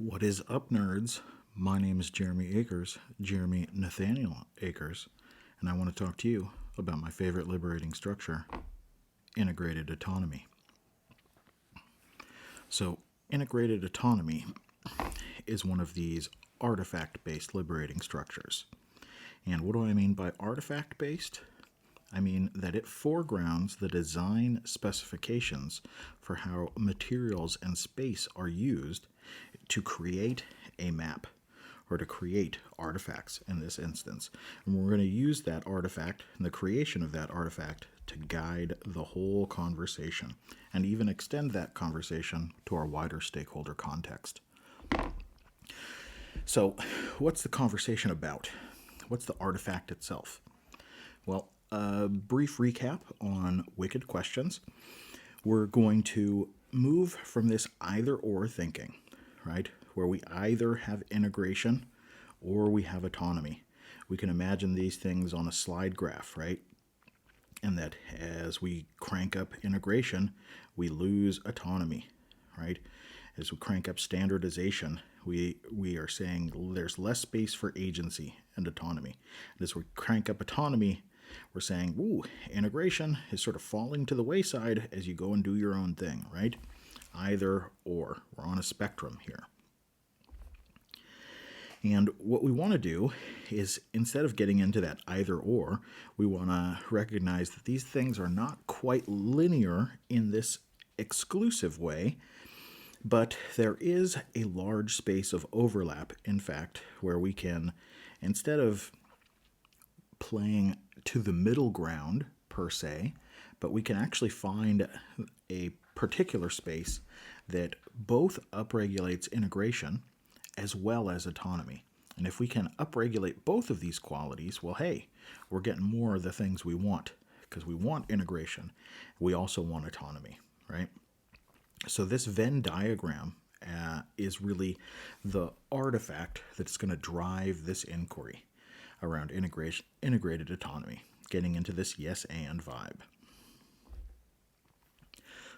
What is up, nerds? My name is Jeremy Nathaniel Akers, and I want to talk to you about my favorite liberating structure, integrated autonomy. So, integrated autonomy is one of these artifact based liberating structures. And what do I mean by artifact based? I mean that it foregrounds the design specifications for how materials and space are used to create a map, or to create artifacts in this instance. And we're going to use that artifact and the creation of that artifact to guide the whole conversation and even extend that conversation to our wider stakeholder context. So, what's the conversation about? What's the artifact itself? Well, a brief recap on wicked questions. We're going to move from this either or thinking, right? Where we either have integration or we have autonomy. We can imagine these things on a slide graph, right? And that as we crank up integration, we lose autonomy, right? As we crank up standardization, we are saying there's less space for agency and autonomy. And as we crank up autonomy, we're saying, ooh, integration is sort of falling to the wayside as you go and do your own thing, right? Either or. We're on a spectrum here. And what we want to do is, instead of getting into that either or, we want to recognize that these things are not quite linear in this exclusive way, but there is a large space of overlap, in fact, where we can, instead of playing to the middle ground per se, but we can actually find a particular space that both upregulates integration as well as autonomy. And if we can upregulate both of these qualities, well, hey, we're getting more of the things we want, because we want integration. We also want autonomy, right? So this Venn diagram is really the artifact that's going to drive this inquiry around integrated autonomy, getting into this yes and vibe.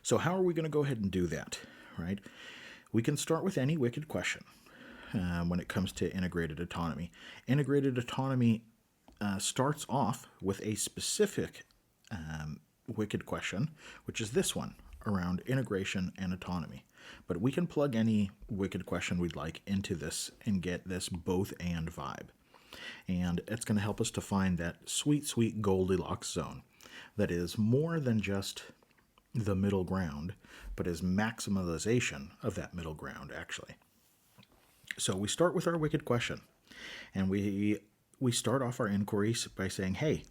So how are we going to go ahead and do that, right? We can start with any wicked question when it comes to integrated autonomy. Integrated autonomy starts off with a specific wicked question, which is this one, around integration and autonomy. But we can plug any wicked question we'd like into this and get this both and vibe. And it's going to help us to find that sweet, sweet Goldilocks zone that is more than just the middle ground, but is maximization of that middle ground, actually. So we start with our wicked question, and we start off our inquiries by saying, hey,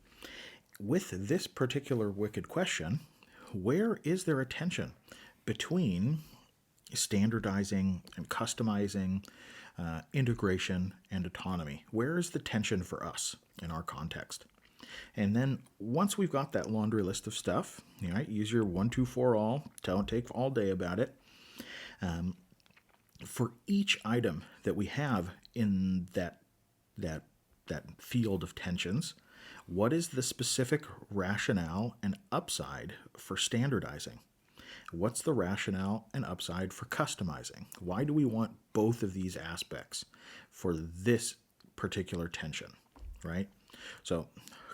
with this particular wicked question, where is there a tension between standardizing and customizing, integration and autonomy? Where is the tension for us in our context? And then once we've got that laundry list of stuff, right, use your 1, 2, 4 all, don't take all day about it. For each item that we have in that field of tensions, what is the specific rationale and upside for standardizing? What's the rationale and upside for customizing? Why do we want both of these aspects for this particular tension, right? So,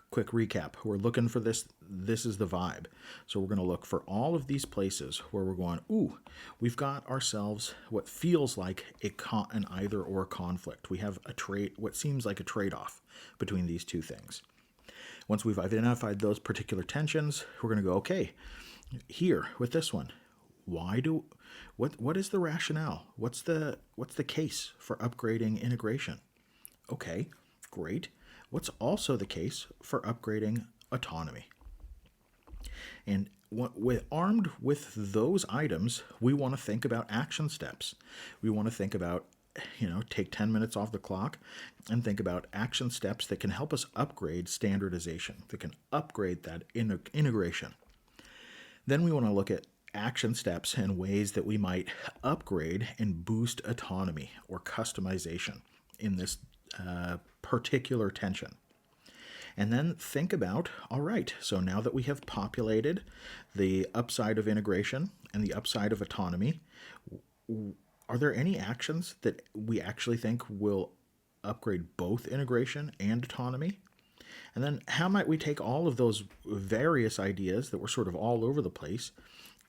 quick recap. We're looking for this. This is the vibe. So we're going to look for all of these places where we're going, ooh, we've got ourselves what feels like an either or conflict. We have what seems like a trade-off between these two things. Once we've identified those particular tensions, we're going to go, okay, here with this one, what is the rationale? What's the case for upgrading integration? Okay, great. What's also the case for upgrading autonomy? And armed with those items, we want to think about action steps. We want to think about, take 10 minutes off the clock and think about action steps that can help us upgrade standardization, that can upgrade that integration. Then we want to look at action steps and ways that we might upgrade and boost autonomy or customization in this particular tension. And then think about, all right, so now that we have populated the upside of integration and the upside of autonomy, are there any actions that we actually think will upgrade both integration and autonomy? And then how might we take all of those various ideas that were sort of all over the place?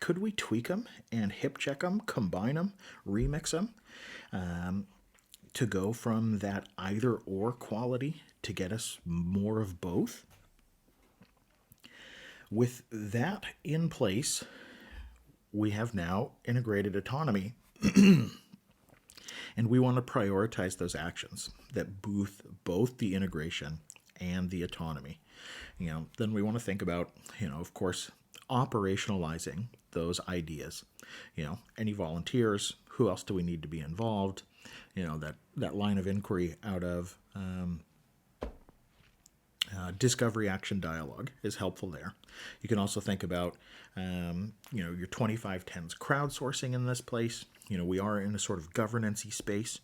Could we tweak them and hip check them, combine them, remix them to go from that either or quality to get us more of both? With that in place, we have now integrated autonomy, and we want to prioritize those actions that boost both the integration and the autonomy. Then we want to think about, of course, operationalizing those ideas. Any volunteers? Who else do we need to be involved? That line of inquiry out of discovery action dialogue is helpful there. You can also think about, your 2510s crowdsourcing in this place. We are in a sort of governance-y space.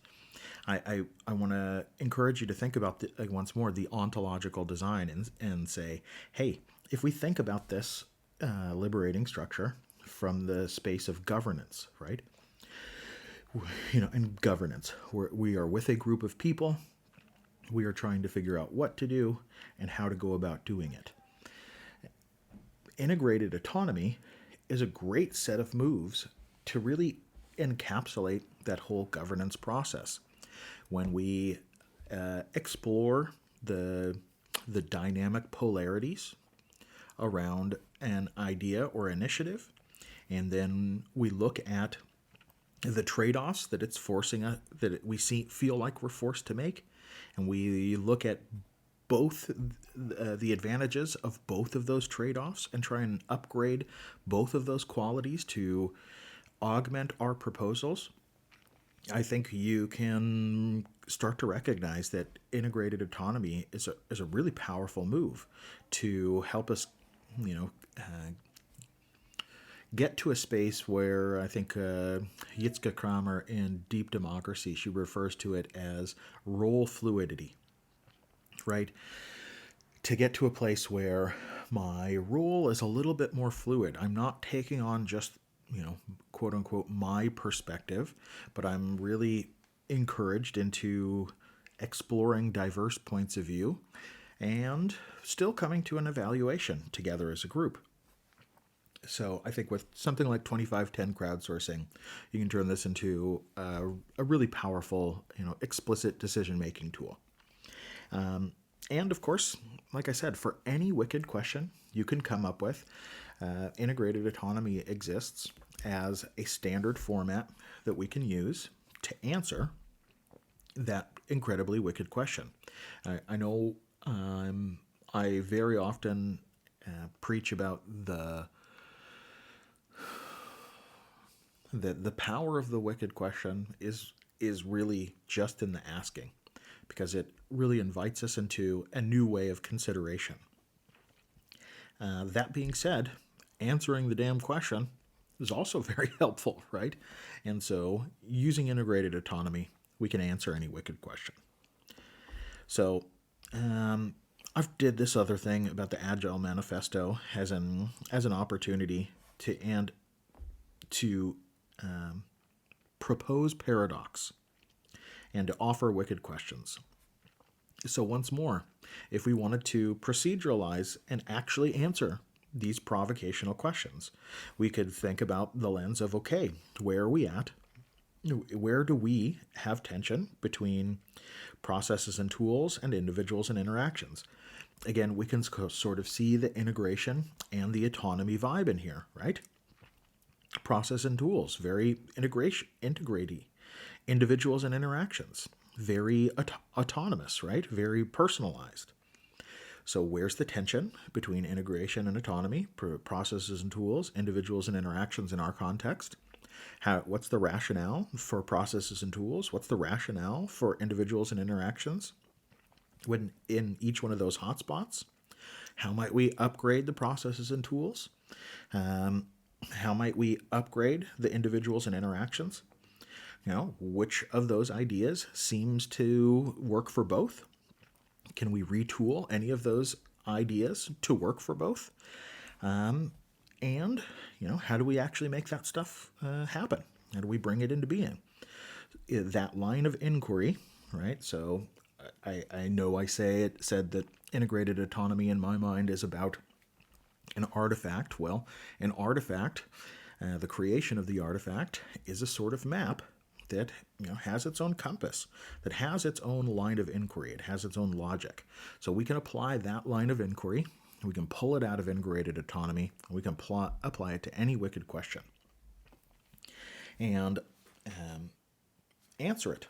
I want to encourage you to think about, once more, the ontological design and say, hey, if we think about this liberating structure from the space of governance, right? In governance, we are with a group of people. We are trying to figure out what to do and how to go about doing it. Integrated autonomy is a great set of moves to really encapsulate that whole governance process. When we explore the dynamic polarities around an idea or initiative, and then we look at the trade-offs that it's forcing us, that we feel like we're forced to make, and we look at both the advantages of both of those trade-offs and try and upgrade both of those qualities to augment our proposals, I think you can start to recognize that integrated autonomy is a really powerful move to help us, get to a space where I think Yitzhak Kramer in Deep Democracy, she refers to it as role fluidity, right? To get to a place where my role is a little bit more fluid. I'm not taking on just, quote unquote, my perspective, but I'm really encouraged into exploring diverse points of view and still coming to an evaluation together as a group. So I think with something like 2510 crowdsourcing, you can turn this into a really powerful, explicit decision-making tool. And of course, like I said, for any wicked question you can come up with, integrated autonomy exists as a standard format that we can use to answer that incredibly wicked question. I know I very often preach about the power of the wicked question is really just in the asking, because it really invites us into a new way of consideration. That being said, answering the damn question is also very helpful, right? And so using integrated autonomy, we can answer any wicked question. So I've did this other thing about the Agile Manifesto as an opportunity to propose paradox and to offer wicked questions. So once more, if we wanted to proceduralize and actually answer these provocational questions, we could think about the lens of, okay, where are we at? Where do we have tension between processes and tools and individuals and interactions? Again, we can sort of see the integration and the autonomy vibe in here, right? Process and tools, very integrating. Individuals and interactions, very autonomous, right? Very personalized. So where's the tension between integration and autonomy, processes and tools, individuals and interactions in our context? What's the rationale for processes and tools? What's the rationale for individuals and interactions when in each one of those hotspots? How might we upgrade the processes and tools? How might we upgrade the individuals and interactions? Which of those ideas seems to work for both? Can we retool any of those ideas to work for both? And, how do we actually make that stuff happen? How do we bring it into being? That line of inquiry, right? So I know said that integrated autonomy in my mind is about an artifact. Well, an artifact, the creation of the artifact, is a sort of map that has its own compass, that has its own line of inquiry. It has its own logic. So we can apply that line of inquiry. We can pull it out of integrated autonomy. We can apply it to any wicked question and answer it,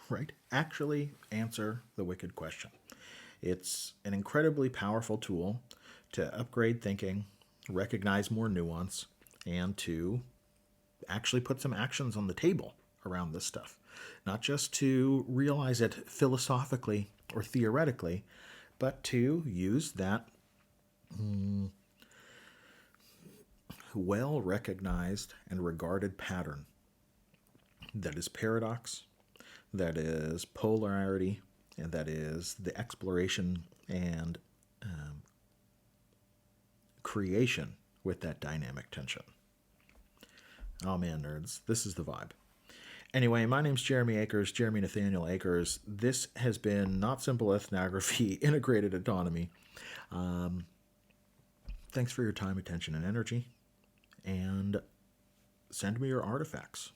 right? Actually answer the wicked question. It's an incredibly powerful tool to upgrade thinking, recognize more nuance, and to actually put some actions on the table around this stuff. Not just to realize it philosophically or theoretically, but to use that well recognized and regarded pattern that is paradox, that is polarity, and that is the exploration and creation with that dynamic tension. Oh man, nerds, this is the vibe. Anyway, my name's Jeremy Akers, Jeremy Nathaniel Akers. This has been Not Simple Ethnography, Integrated Autonomy. Thanks for your time, attention, and energy. And send me your artifacts.